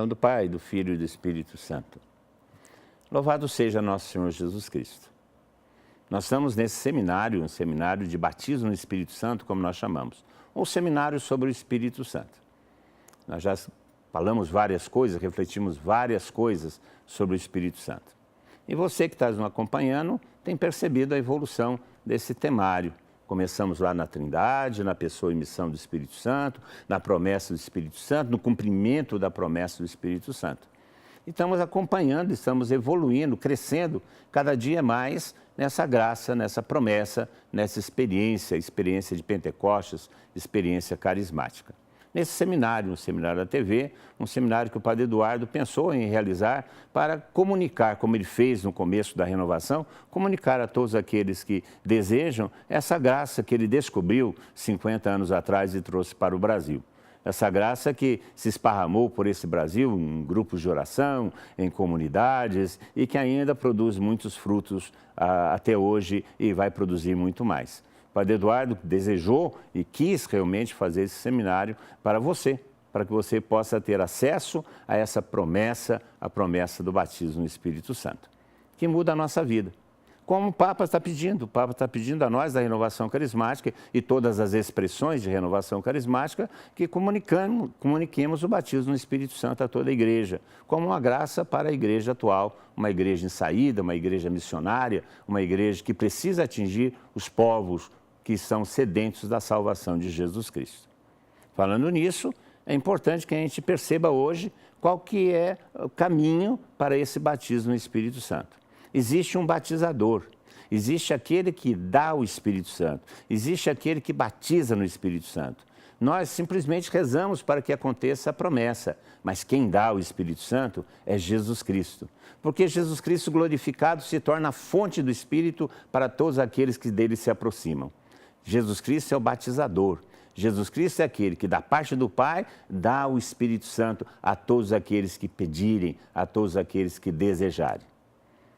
nome do Pai, do Filho e do Espírito Santo. Louvado seja nosso Senhor Jesus Cristo. Nós estamos nesse seminário, um seminário de batismo no Espírito Santo, como nós chamamos, ou seminário sobre o Espírito Santo. Nós já falamos várias coisas, refletimos várias coisas sobre o Espírito Santo. E você que está nos acompanhando tem percebido a evolução desse temário. Começamos lá na Trindade, na pessoa e missão do Espírito Santo, na promessa do Espírito Santo, no cumprimento da promessa do Espírito Santo. E estamos acompanhando, estamos evoluindo, crescendo cada dia mais nessa graça, nessa promessa, nessa experiência de Pentecostes, experiência carismática. Nesse seminário, um seminário da TV, um seminário que o Padre Eduardo pensou em realizar para comunicar, como ele fez no começo da renovação, comunicar a todos aqueles que desejam essa graça que ele descobriu 50 anos atrás e trouxe para o Brasil. Essa graça que se esparramou por esse Brasil em grupos de oração, em comunidades e que ainda produz muitos frutos até hoje e vai produzir muito mais. O Padre Eduardo desejou e quis realmente fazer esse seminário para você, para que você possa ter acesso a essa promessa, a promessa do batismo no Espírito Santo, que muda a nossa vida. Como o Papa está pedindo a nós da renovação carismática e todas as expressões de renovação carismática que comuniquemos o batismo no Espírito Santo a toda a igreja, como uma graça para a igreja atual, uma igreja em saída, uma igreja missionária, uma igreja que precisa atingir os povos que são sedentos da salvação de Jesus Cristo. Falando nisso, é importante que a gente perceba hoje qual que é o caminho para esse batismo no Espírito Santo. Existe um batizador, existe aquele que dá o Espírito Santo, existe aquele que batiza no Espírito Santo. Nós simplesmente rezamos para que aconteça a promessa, mas quem dá o Espírito Santo é Jesus Cristo. Porque Jesus Cristo glorificado se torna a fonte do Espírito para todos aqueles que dele se aproximam. Jesus Cristo é o batizador. Jesus Cristo é aquele que, da parte do Pai, dá o Espírito Santo a todos aqueles que pedirem, a todos aqueles que desejarem.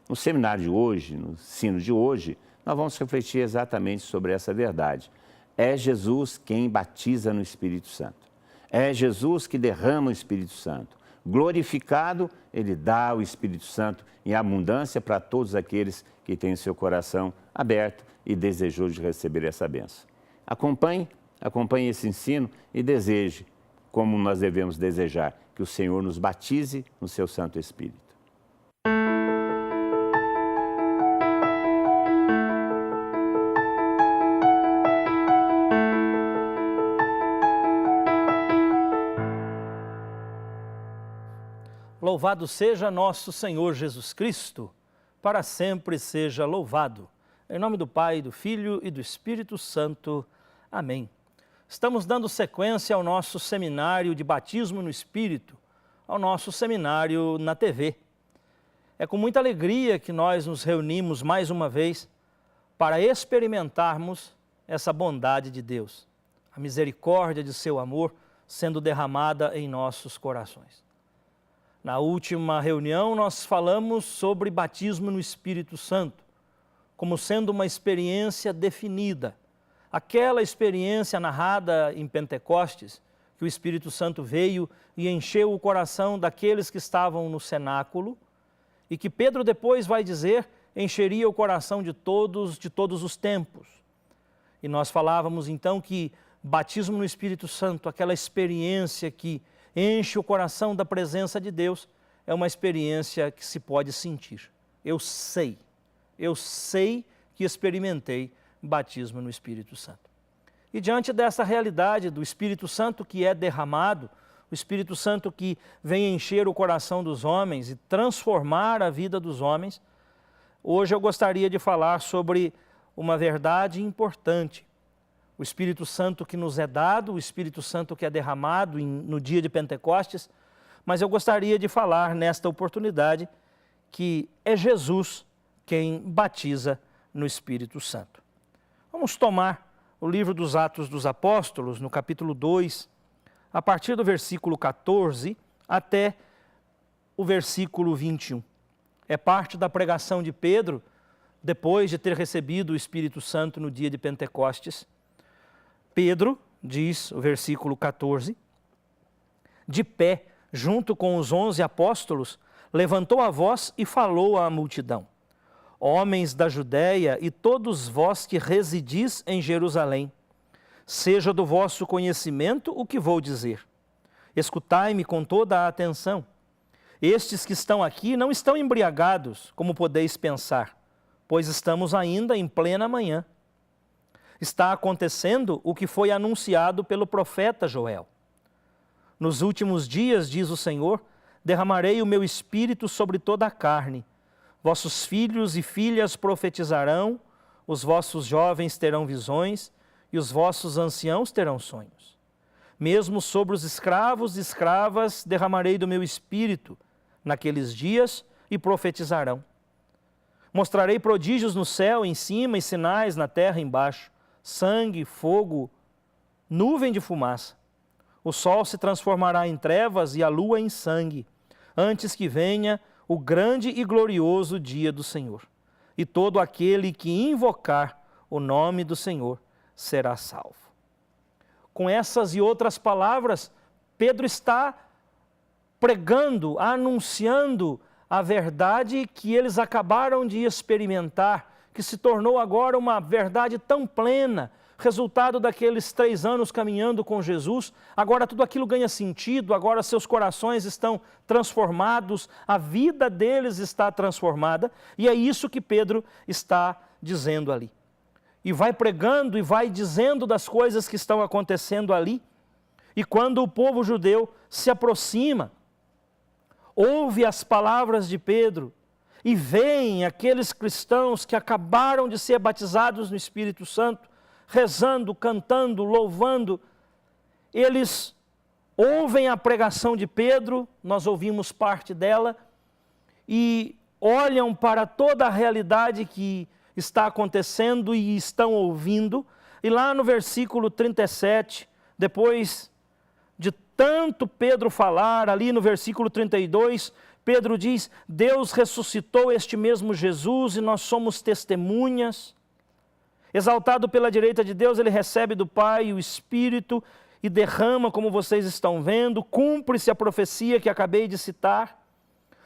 No seminário de hoje, no ensino de hoje, nós vamos refletir exatamente sobre essa verdade. É Jesus quem batiza no Espírito Santo. É Jesus que derrama o Espírito Santo. Glorificado, ele dá o Espírito Santo em abundância para todos aqueles que têm o seu coração aberto e desejoso de receber essa bênção. Acompanhe esse ensino e deseje, como nós devemos desejar, que o Senhor nos batize no seu Santo Espírito. Louvado seja nosso Senhor Jesus Cristo, para sempre seja louvado. Em nome do Pai, do Filho e do Espírito Santo. Amém. Estamos dando sequência ao nosso seminário de batismo no Espírito, ao nosso seminário na TV. É com muita alegria que nós nos reunimos mais uma vez para experimentarmos essa bondade de Deus, a misericórdia de seu amor sendo derramada em nossos corações. Na última reunião, nós falamos sobre batismo no Espírito Santo, como sendo uma experiência definida. Aquela experiência narrada em Pentecostes, que o Espírito Santo veio e encheu o coração daqueles que estavam no cenáculo, e que Pedro depois vai dizer, encheria o coração de todos os tempos. E nós falávamos então que batismo no Espírito Santo, aquela experiência que enche o coração da presença de Deus, é uma experiência que se pode sentir. Eu sei que experimentei batismo no Espírito Santo. E diante dessa realidade do Espírito Santo que é derramado, o Espírito Santo que vem encher o coração dos homens e transformar a vida dos homens, hoje eu gostaria de falar sobre uma verdade importante. O Espírito Santo que nos é dado, o Espírito Santo que é derramado no dia de Pentecostes, mas eu gostaria de falar nesta oportunidade que é Jesus quem batiza no Espírito Santo. Vamos tomar o livro dos Atos dos Apóstolos, no capítulo 2, a partir do versículo 14 até o versículo 21. É parte da pregação de Pedro, depois de ter recebido o Espírito Santo no dia de Pentecostes. Pedro, diz o versículo 14, de pé junto com os 11 apóstolos, levantou a voz e falou à multidão: Homens da Judéia e todos vós que residis em Jerusalém, seja do vosso conhecimento o que vou dizer. Escutai-me com toda a atenção. Estes que estão aqui não estão embriagados, como podeis pensar, pois estamos ainda em plena manhã. Está acontecendo o que foi anunciado pelo profeta Joel. Nos últimos dias, diz o Senhor, derramarei o meu espírito sobre toda a carne. Vossos filhos e filhas profetizarão, os vossos jovens terão visões e os vossos anciãos terão sonhos. Mesmo sobre os escravos e escravas derramarei do meu espírito naqueles dias e profetizarão. Mostrarei prodígios no céu em cima e sinais na terra embaixo, sangue, fogo, nuvem de fumaça. O sol se transformará em trevas e a lua em sangue, antes que venha o grande e glorioso dia do Senhor. E todo aquele que invocar o nome do Senhor será salvo. Com essas e outras palavras, Pedro está pregando, anunciando a verdade que eles acabaram de experimentar, que se tornou agora uma verdade tão plena, resultado daqueles 3 anos caminhando com Jesus. Agora tudo aquilo ganha sentido, agora seus corações estão transformados, a vida deles está transformada, e é isso que Pedro está dizendo ali. E vai pregando e vai dizendo das coisas que estão acontecendo ali. E quando o povo judeu se aproxima, ouve as palavras de Pedro e veem aqueles cristãos que acabaram de ser batizados no Espírito Santo, rezando, cantando, louvando, eles ouvem a pregação de Pedro, nós ouvimos parte dela, e olham para toda a realidade que está acontecendo e estão ouvindo. E lá no versículo 37, depois de tanto Pedro falar, ali no versículo 32, Pedro diz: Deus ressuscitou este mesmo Jesus e nós somos testemunhas. Exaltado pela direita de Deus, ele recebe do Pai o Espírito e derrama, como vocês estão vendo, cumpre-se a profecia que acabei de citar.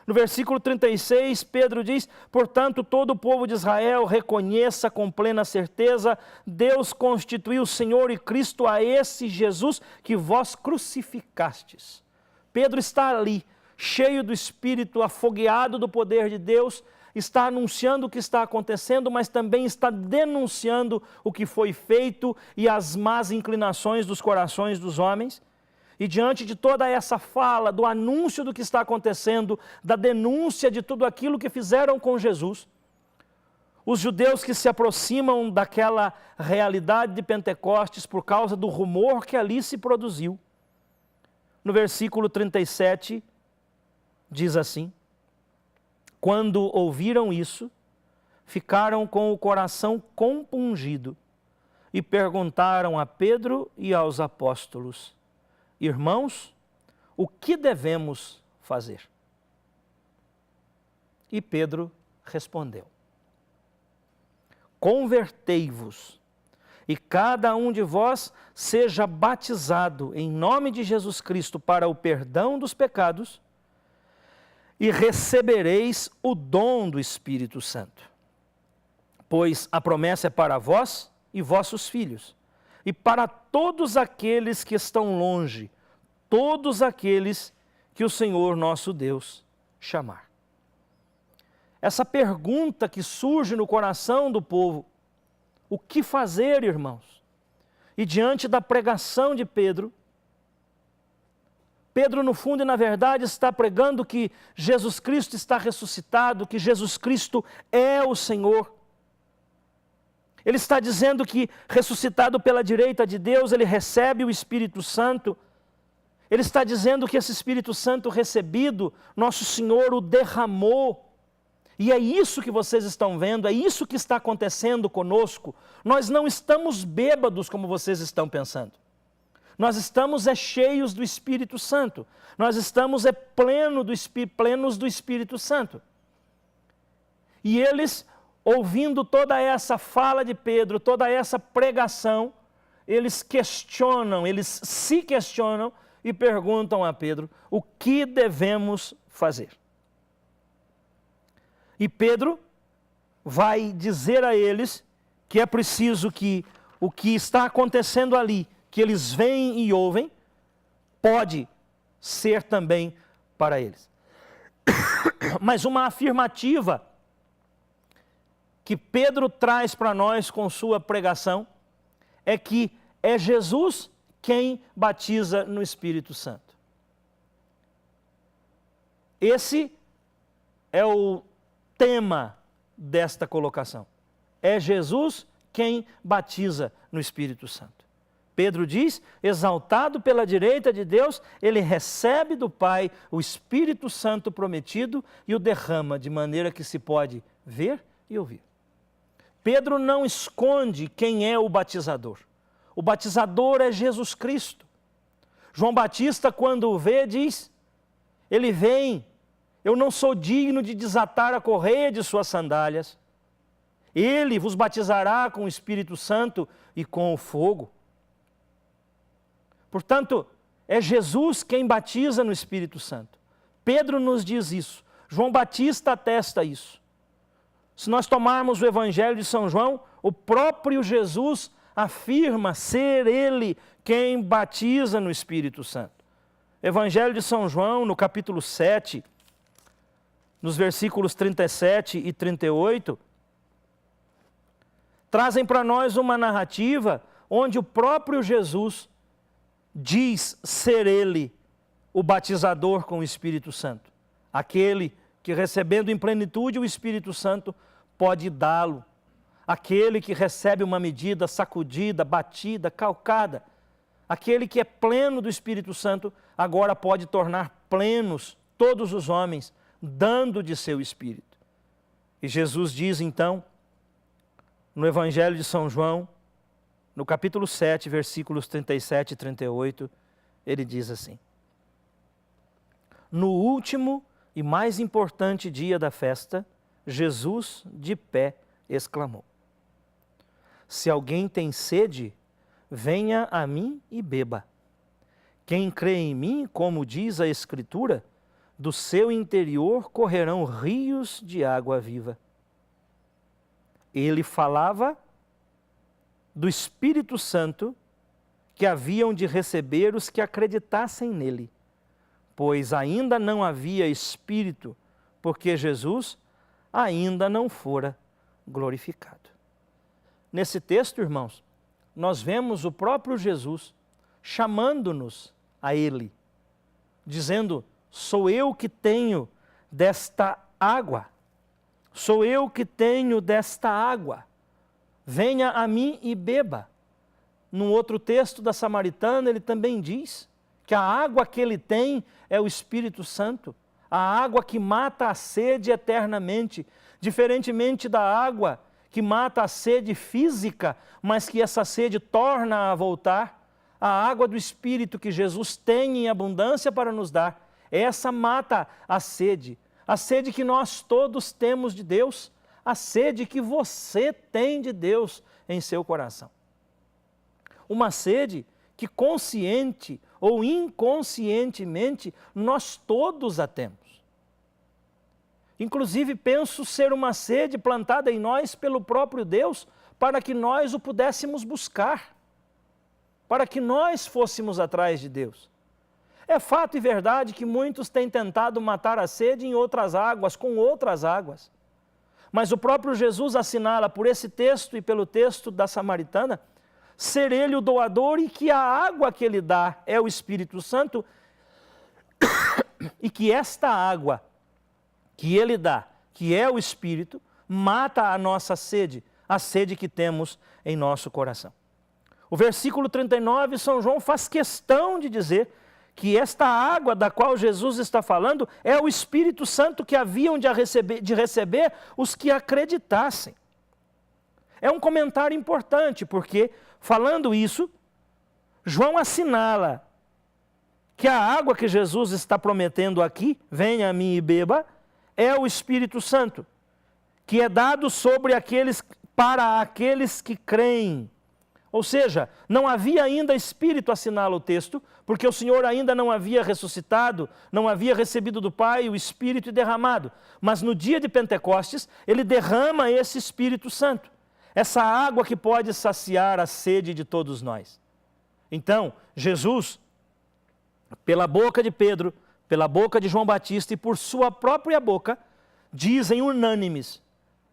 No versículo 36, Pedro diz: portanto, todo o povo de Israel reconheça com plena certeza, Deus constituiu Senhor e Cristo a esse Jesus que vós crucificastes. Pedro está ali, cheio do Espírito, afogueado do poder de Deus, está anunciando o que está acontecendo, mas também está denunciando o que foi feito e as más inclinações dos corações dos homens. E diante de toda essa fala, do anúncio do que está acontecendo, da denúncia de tudo aquilo que fizeram com Jesus, os judeus que se aproximam daquela realidade de Pentecostes por causa do rumor que ali se produziu, no versículo 37, diz assim: quando ouviram isso, ficaram com o coração compungido e perguntaram a Pedro e aos apóstolos: irmãos, o que devemos fazer? E Pedro respondeu: convertei-vos, e cada um de vós seja batizado em nome de Jesus Cristo para o perdão dos pecados, e recebereis o dom do Espírito Santo. Pois a promessa é para vós e vossos filhos, e para todos aqueles que estão longe, todos aqueles que o Senhor nosso Deus chamar. Essa pergunta que surge no coração do povo: o que fazer, irmãos? E diante da pregação de Pedro, Pedro, no fundo e na verdade, está pregando que Jesus Cristo está ressuscitado, que Jesus Cristo é o Senhor. Ele está dizendo que, ressuscitado pela direita de Deus, ele recebe o Espírito Santo. Ele está dizendo que esse Espírito Santo recebido, nosso Senhor o derramou. E é isso que vocês estão vendo, é isso que está acontecendo conosco. Nós não estamos bêbados como vocês estão pensando. Nós estamos cheios do Espírito Santo. Nós estamos plenos do Espírito Santo. E eles, ouvindo toda essa fala de Pedro, toda essa pregação, eles se questionam e perguntam a Pedro: o que devemos fazer? E Pedro vai dizer a eles que é preciso que o que está acontecendo ali, que eles veem e ouvem, pode ser também para eles. Mas uma afirmativa que Pedro traz para nós com sua pregação é que é Jesus quem batiza no Espírito Santo. Esse é o tema desta colocação. É Jesus quem batiza no Espírito Santo. Pedro diz: exaltado pela direita de Deus, ele recebe do Pai o Espírito Santo prometido e o derrama de maneira que se pode ver e ouvir. Pedro não esconde quem é o batizador. O batizador é Jesus Cristo. João Batista, quando o vê, diz: ele vem, eu não sou digno de desatar a correia de suas sandálias. Ele vos batizará com o Espírito Santo e com o fogo. Portanto, é Jesus quem batiza no Espírito Santo. Pedro nos diz isso. João Batista atesta isso. Se nós tomarmos o Evangelho de São João, o próprio Jesus afirma ser ele quem batiza no Espírito Santo. Evangelho de São João, no capítulo 7, nos versículos 37 e 38, trazem para nós uma narrativa onde o próprio Jesus diz ser ele o batizador com o Espírito Santo. Aquele que, recebendo em plenitude o Espírito Santo, pode dá-lo. Aquele que recebe uma medida sacudida, batida, calcada. Aquele que é pleno do Espírito Santo, agora pode tornar plenos todos os homens, dando de seu Espírito. E Jesus diz então, no Evangelho de São João, no capítulo 7, versículos 37 e 38, ele diz assim: no último e mais importante dia da festa, Jesus, de pé, exclamou: se alguém tem sede, venha a mim e beba. Quem crê em mim, como diz a Escritura, do seu interior correrão rios de água viva. Ele falava do Espírito Santo que haviam de receber os que acreditassem nele, pois ainda não havia Espírito, porque Jesus ainda não fora glorificado. Nesse texto, irmãos, nós vemos o próprio Jesus chamando-nos a Ele, dizendo: sou eu que tenho desta água, sou eu que tenho desta água, venha a mim e beba. Num outro texto da Samaritana, ele também diz que a água que ele tem é o Espírito Santo, a água que mata a sede eternamente, diferentemente da água que mata a sede física, mas que essa sede torna a voltar. A água do Espírito que Jesus tem em abundância para nos dar, essa mata a sede que nós todos temos de Deus, a sede que você tem de Deus em seu coração. Uma sede que, consciente ou inconscientemente, nós todos a temos. Inclusive, penso ser uma sede plantada em nós pelo próprio Deus, para que nós o pudéssemos buscar, para que nós fôssemos atrás de Deus. É fato e verdade que muitos têm tentado matar a sede em outras águas, com outras águas. Mas o próprio Jesus assinala por esse texto e pelo texto da Samaritana, ser ele o doador e que a água que ele dá é o Espírito Santo e que esta água que ele dá, que é o Espírito, mata a nossa sede, a sede que temos em nosso coração. O versículo 39, São João faz questão de dizer que esta água da qual Jesus está falando é o Espírito Santo que haviam de receber os que acreditassem. É um comentário importante, porque, falando isso, João assinala que a água que Jesus está prometendo aqui, venha a mim e beba, é o Espírito Santo, que é dado para aqueles que creem. Ou seja, não havia ainda Espírito, assinala o texto, porque o Senhor ainda não havia ressuscitado, não havia recebido do Pai o Espírito e derramado. Mas no dia de Pentecostes, Ele derrama esse Espírito Santo, essa água que pode saciar a sede de todos nós. Então, Jesus, pela boca de Pedro, pela boca de João Batista e por sua própria boca, dizem unânimes,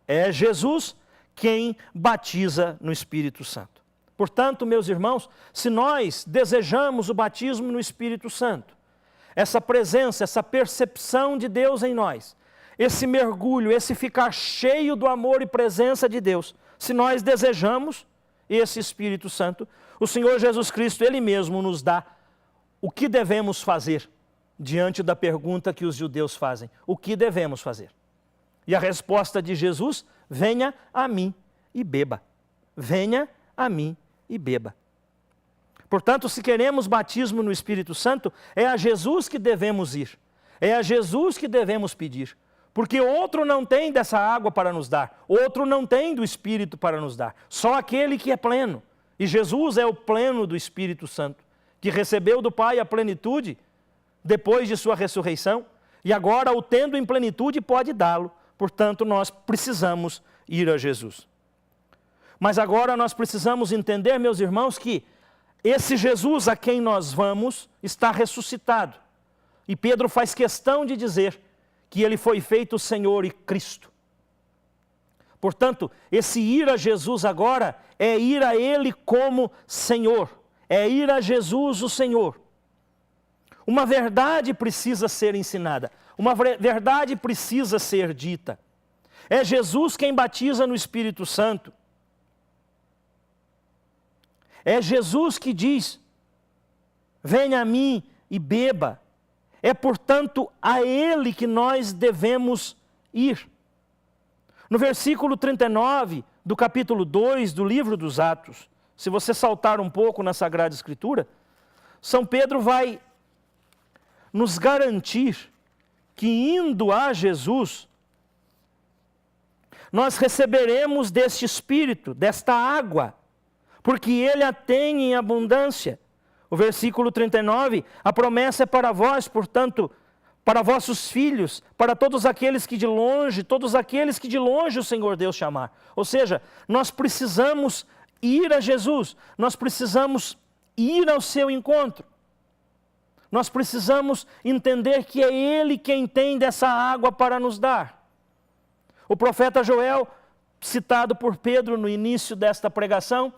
é Jesus quem batiza no Espírito Santo. Portanto, meus irmãos, se nós desejamos o batismo no Espírito Santo, essa presença, essa percepção de Deus em nós, esse mergulho, esse ficar cheio do amor e presença de Deus, se nós desejamos esse Espírito Santo, o Senhor Jesus Cristo, Ele mesmo nos dá o que devemos fazer diante da pergunta que os judeus fazem. O que devemos fazer? E a resposta de Jesus, venha a mim e beba. Venha a mim e beba. Portanto, se queremos batismo no Espírito Santo, é a Jesus que devemos ir. É a Jesus que devemos pedir. Porque outro não tem dessa água para nos dar. Outro não tem do Espírito para nos dar. Só aquele que é pleno. E Jesus é o pleno do Espírito Santo, que recebeu do Pai a plenitude depois de sua ressurreição, e agora, o tendo em plenitude, pode dá-lo. Portanto, nós precisamos ir a Jesus. Mas agora nós precisamos entender, meus irmãos, que esse Jesus a quem nós vamos está ressuscitado. E Pedro faz questão de dizer que ele foi feito Senhor e Cristo. Portanto, esse ir a Jesus agora é ir a Ele como Senhor. É ir a Jesus o Senhor. Uma verdade precisa ser ensinada. Uma verdade precisa ser dita. É Jesus quem batiza no Espírito Santo. É Jesus que diz, venha a mim e beba. É, portanto, a Ele que nós devemos ir. No versículo 39 do capítulo 2 do livro dos Atos, se você saltar um pouco na Sagrada Escritura, São Pedro vai nos garantir que indo a Jesus, nós receberemos deste Espírito, desta água, porque Ele a tem em abundância. O versículo 39, a promessa é para vós, portanto, para vossos filhos, para todos aqueles que de longe o Senhor Deus chamar. Ou seja, nós precisamos ir a Jesus, nós precisamos ir ao seu encontro. Nós precisamos entender que é Ele quem tem dessa água para nos dar. O profeta Joel, citado por Pedro no início desta pregação,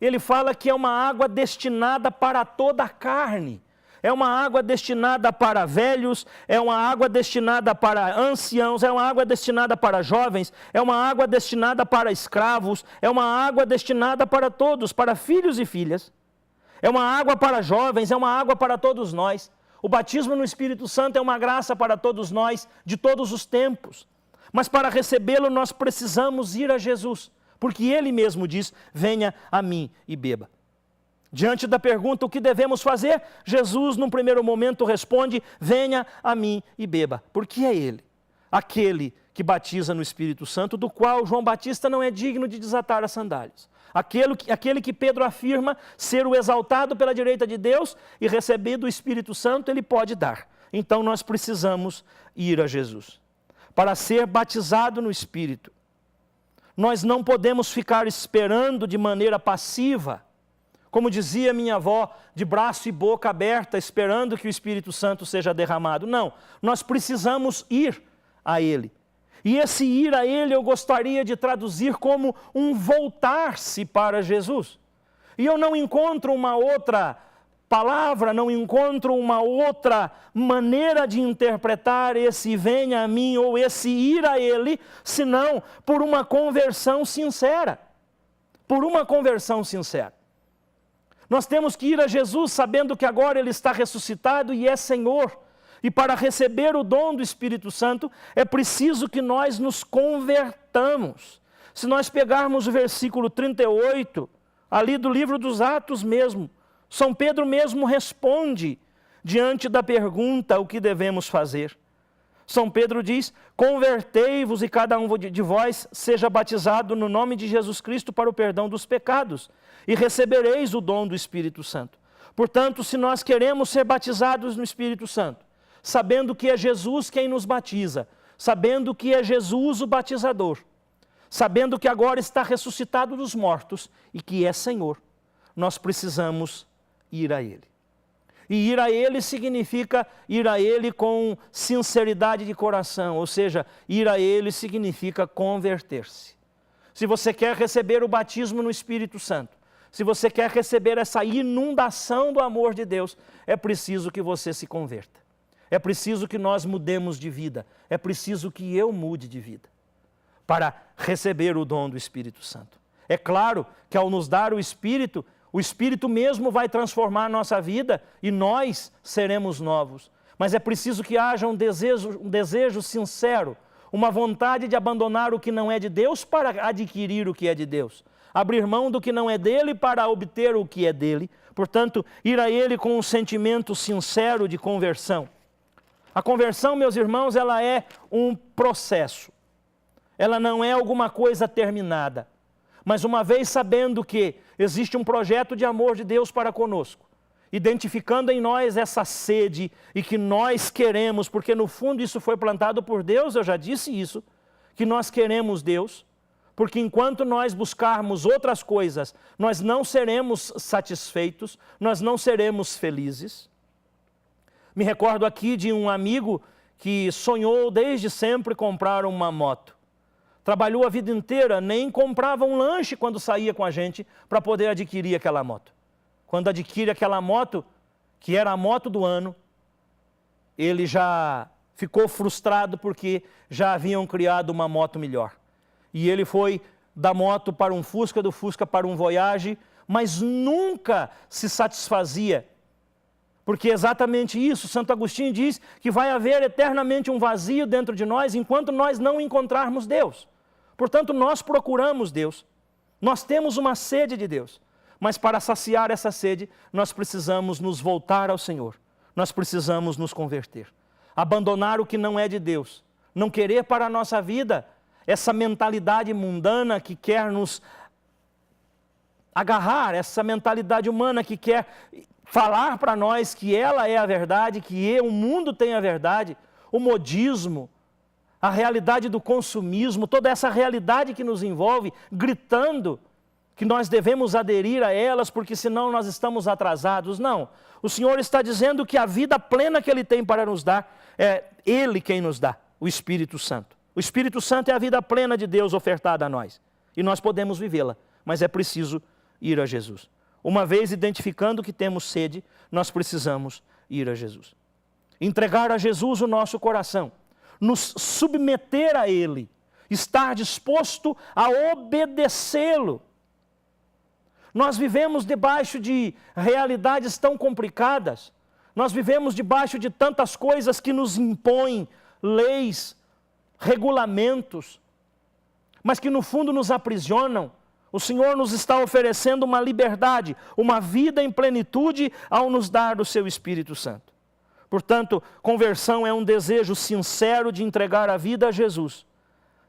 ele fala que é uma água destinada para toda a carne. É uma água destinada para velhos, é uma água destinada para anciãos, é uma água destinada para jovens, é uma água destinada para escravos, é uma água destinada para todos, para filhos e filhas. É uma água para jovens, é uma água para todos nós. O batismo no Espírito Santo é uma graça para todos nós, de todos os tempos. Mas para recebê-lo nós precisamos ir a Jesus, porque Ele mesmo diz, venha a mim e beba. Diante da pergunta, o que devemos fazer? Jesus, num primeiro momento, responde, venha a mim e beba. Porque é Ele, aquele que batiza no Espírito Santo, do qual João Batista não é digno de desatar as sandálias. Aquele que Pedro afirma ser o exaltado pela direita de Deus e recebido o Espírito Santo, Ele pode dar. Então nós precisamos ir a Jesus. Para ser batizado no Espírito, nós não podemos ficar esperando de maneira passiva, como dizia minha avó, de braço e boca aberta, esperando que o Espírito Santo seja derramado. Não, nós precisamos ir a Ele. E esse ir a Ele eu gostaria de traduzir como um voltar-se para Jesus. E eu não encontro uma outra palavra, não encontro uma outra maneira de interpretar esse venha a mim ou esse ir a Ele, senão por uma conversão sincera. Por uma conversão sincera. Nós temos que ir a Jesus sabendo que agora Ele está ressuscitado e é Senhor. E para receber o dom do Espírito Santo, é preciso que nós nos convertamos. Se nós pegarmos o versículo 38, ali do livro dos Atos mesmo, São Pedro mesmo responde diante da pergunta o que devemos fazer. São Pedro diz: convertei-vos e cada um de vós seja batizado no nome de Jesus Cristo para o perdão dos pecados, e recebereis o dom do Espírito Santo. Portanto, se nós queremos ser batizados no Espírito Santo, sabendo que é Jesus quem nos batiza, sabendo que é Jesus o batizador, sabendo que agora está ressuscitado dos mortos e que é Senhor, nós precisamos ir a Ele. E ir a Ele significa ir a Ele com sinceridade de coração, ou seja, ir a Ele significa converter-se. Se você quer receber o batismo no Espírito Santo, se você quer receber essa inundação do amor de Deus, é preciso que você se converta. É preciso que nós mudemos de vida. É preciso que eu mude de vida para receber o dom do Espírito Santo. É claro que ao nos dar o Espírito mesmo vai transformar a nossa vida e nós seremos novos. Mas é preciso que haja um desejo sincero, uma vontade de abandonar o que não é de Deus para adquirir o que é de Deus. Abrir mão do que não é dele para obter o que é dele. Portanto, ir a Ele com um sentimento sincero de conversão. A conversão, meus irmãos, ela é um processo. Ela não é alguma coisa terminada. Mas uma vez sabendo que existe um projeto de amor de Deus para conosco, identificando em nós essa sede e que nós queremos, porque no fundo isso foi plantado por Deus, eu já disse isso, que nós queremos Deus, porque enquanto nós buscarmos outras coisas, nós não seremos satisfeitos, nós não seremos felizes. Me recordo aqui de um amigo que sonhou desde sempre comprar uma moto. Trabalhou a vida inteira, nem comprava um lanche quando saía com a gente para poder adquirir aquela moto. Quando adquire aquela moto, que era a moto do ano, ele já ficou frustrado porque já haviam criado uma moto melhor. E ele foi da moto para um Fusca, do Fusca para um Voyage, mas nunca se satisfazia. Porque é exatamente isso, Santo Agostinho diz que vai haver eternamente um vazio dentro de nós enquanto nós não encontrarmos Deus. Portanto, nós procuramos Deus, nós temos uma sede de Deus, mas para saciar essa sede, nós precisamos nos voltar ao Senhor, nós precisamos nos converter, abandonar o que não é de Deus, não querer para a nossa vida essa mentalidade mundana que quer nos agarrar, essa mentalidade humana que quer falar para nós que ela é a verdade, que o mundo tem a verdade, o modismo, a realidade do consumismo, toda essa realidade que nos envolve, gritando que nós devemos aderir a elas, porque senão nós estamos atrasados. Não, o Senhor está dizendo que a vida plena que Ele tem para nos dar, é Ele quem nos dá, o Espírito Santo. O Espírito Santo é a vida plena de Deus ofertada a nós, e nós podemos vivê-la, mas é preciso ir a Jesus. Uma vez identificando que temos sede, nós precisamos ir a Jesus. Entregar a Jesus o nosso coração, nos submeter a Ele, estar disposto a obedecê-lo. Nós vivemos debaixo de realidades tão complicadas, nós vivemos debaixo de tantas coisas que nos impõem leis, regulamentos, mas que no fundo nos aprisionam. O Senhor nos está oferecendo uma liberdade, uma vida em plenitude ao nos dar o seu Espírito Santo. Portanto, conversão é um desejo sincero de entregar a vida a Jesus,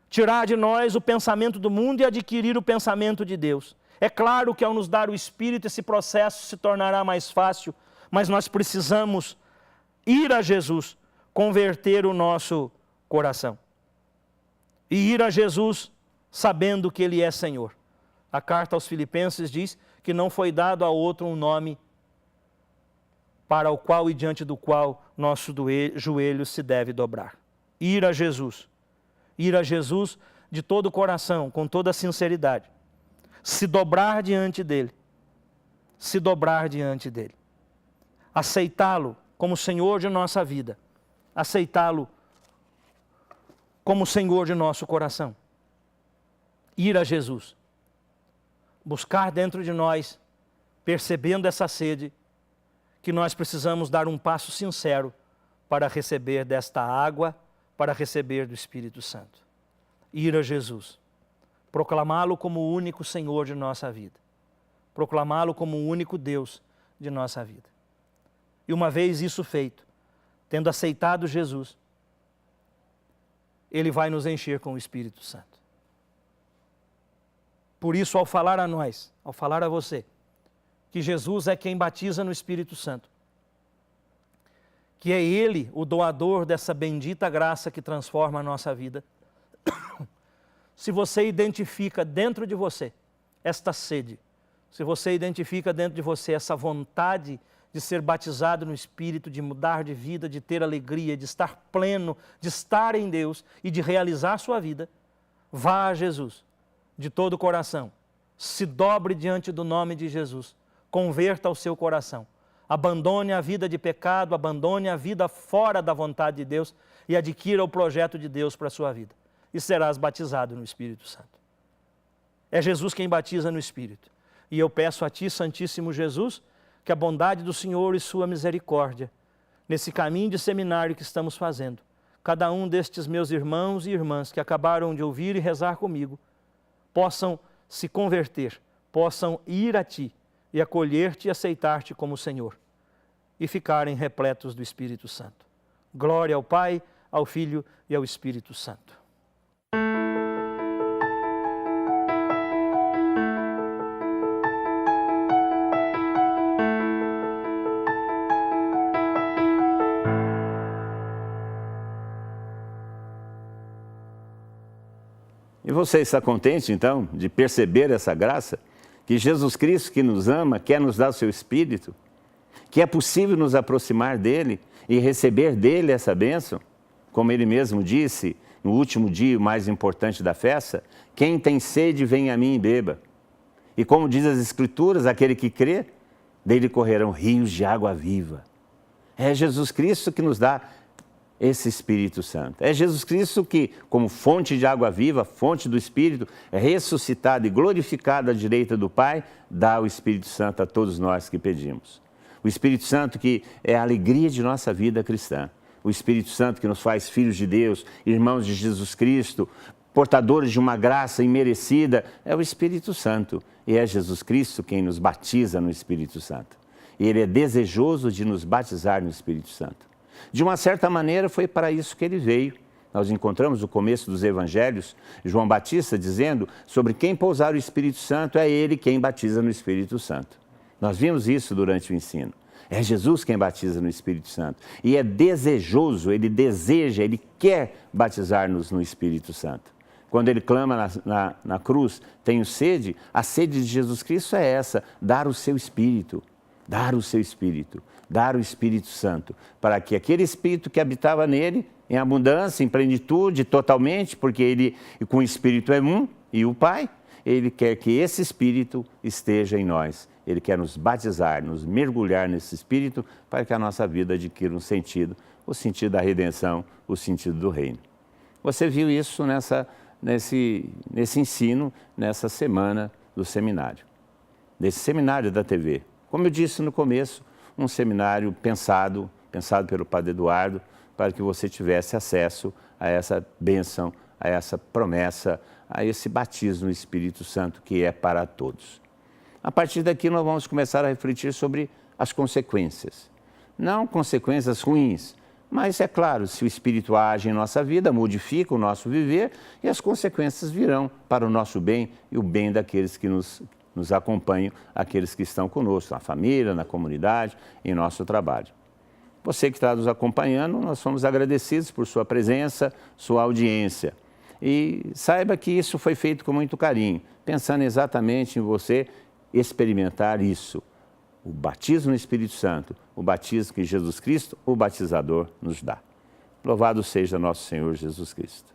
tirar de nós o pensamento do mundo e adquirir o pensamento de Deus. É claro que ao nos dar o Espírito, esse processo se tornará mais fácil, mas nós precisamos ir a Jesus, converter o nosso coração. E ir a Jesus sabendo que Ele é Senhor. A carta aos Filipenses diz que não foi dado a outro um nome para o qual e diante do qual nosso joelho se deve dobrar. Ir a Jesus de todo o coração, com toda a sinceridade. Se dobrar diante dEle. Aceitá-lo como Senhor de nossa vida. Aceitá-lo como Senhor de nosso coração. Ir a Jesus. Buscar dentro de nós, percebendo essa sede, que nós precisamos dar um passo sincero para receber desta água, para receber do Espírito Santo. Ir a Jesus. Proclamá-lo como o único Senhor de nossa vida. Proclamá-lo como o único Deus de nossa vida. E uma vez isso feito, tendo aceitado Jesus, Ele vai nos encher com o Espírito Santo. Por isso, ao falar a nós, ao falar a você, que Jesus é quem batiza no Espírito Santo, que é Ele o doador dessa bendita graça que transforma a nossa vida, se você identifica dentro de você esta sede, se você identifica dentro de você essa vontade de ser batizado no Espírito, de mudar de vida, de ter alegria, de estar pleno, de estar em Deus e de realizar a sua vida, vá a Jesus de todo o coração, se dobre diante do nome de Jesus, converta o seu coração, abandone a vida de pecado, abandone a vida fora da vontade de Deus e adquira o projeto de Deus para a sua vida. E serás batizado no Espírito Santo. É Jesus quem batiza no Espírito. E eu peço a Ti, Santíssimo Jesus, que a bondade do Senhor e sua misericórdia, nesse caminho de seminário que estamos fazendo, cada um destes meus irmãos e irmãs que acabaram de ouvir e rezar comigo, possam se converter, possam ir a Ti e acolher-te e aceitar-te como Senhor, e ficarem repletos do Espírito Santo. Glória ao Pai, ao Filho e ao Espírito Santo. E você está contente, então, de perceber essa graça? Que Jesus Cristo, que nos ama, quer nos dar o seu Espírito? Que é possível nos aproximar dele e receber dele essa bênção? Como ele mesmo disse, no último dia, o mais importante da festa, quem tem sede, vem a mim e beba. E como diz as Escrituras, aquele que crê, dele correrão rios de água viva. É Jesus Cristo que nos dá esse Espírito Santo. É Jesus Cristo que, como fonte de água viva, fonte do Espírito, ressuscitado e glorificado à direita do Pai, dá o Espírito Santo a todos nós que pedimos. O Espírito Santo que é a alegria de nossa vida cristã. O Espírito Santo que nos faz filhos de Deus, irmãos de Jesus Cristo, portadores de uma graça imerecida, é o Espírito Santo. E é Jesus Cristo quem nos batiza no Espírito Santo. E Ele é desejoso de nos batizar no Espírito Santo. De uma certa maneira, foi para isso que ele veio. Nós encontramos no começo dos evangelhos, João Batista dizendo sobre quem pousar o Espírito Santo, é ele quem batiza no Espírito Santo. Nós vimos isso durante o ensino. É Jesus quem batiza no Espírito Santo. E é desejoso, ele deseja, ele quer batizar-nos no Espírito Santo. Quando ele clama na cruz, tenho sede, a sede de Jesus Cristo é essa, dar o seu Espírito. Dar o seu Espírito, dar o Espírito Santo, para que aquele Espírito que habitava nele, em abundância, em plenitude, totalmente, porque ele com o Espírito é um, e o Pai, ele quer que esse Espírito esteja em nós. Ele quer nos batizar, nos mergulhar nesse Espírito, para que a nossa vida adquira um sentido, o sentido da redenção, o sentido do reino. Você viu isso nesse ensino, nessa semana do seminário, desse seminário da TV. Como eu disse no começo, um seminário pensado pelo Padre Eduardo, para que você tivesse acesso a essa bênção, a essa promessa, a esse batismo no Espírito Santo que é para todos. A partir daqui nós vamos começar a refletir sobre as consequências. Não consequências ruins, mas é claro, se o Espírito age em nossa vida, modifica o nosso viver e as consequências virão para o nosso bem e o bem daqueles que nos acompanham, aqueles que estão conosco, na família, na comunidade, em nosso trabalho. Você que está nos acompanhando, nós somos agradecidos por sua presença, sua audiência. E saiba que isso foi feito com muito carinho, pensando exatamente em você experimentar isso. O batismo no Espírito Santo, o batismo que Jesus Cristo, o batizador, nos dá. Louvado seja nosso Senhor Jesus Cristo.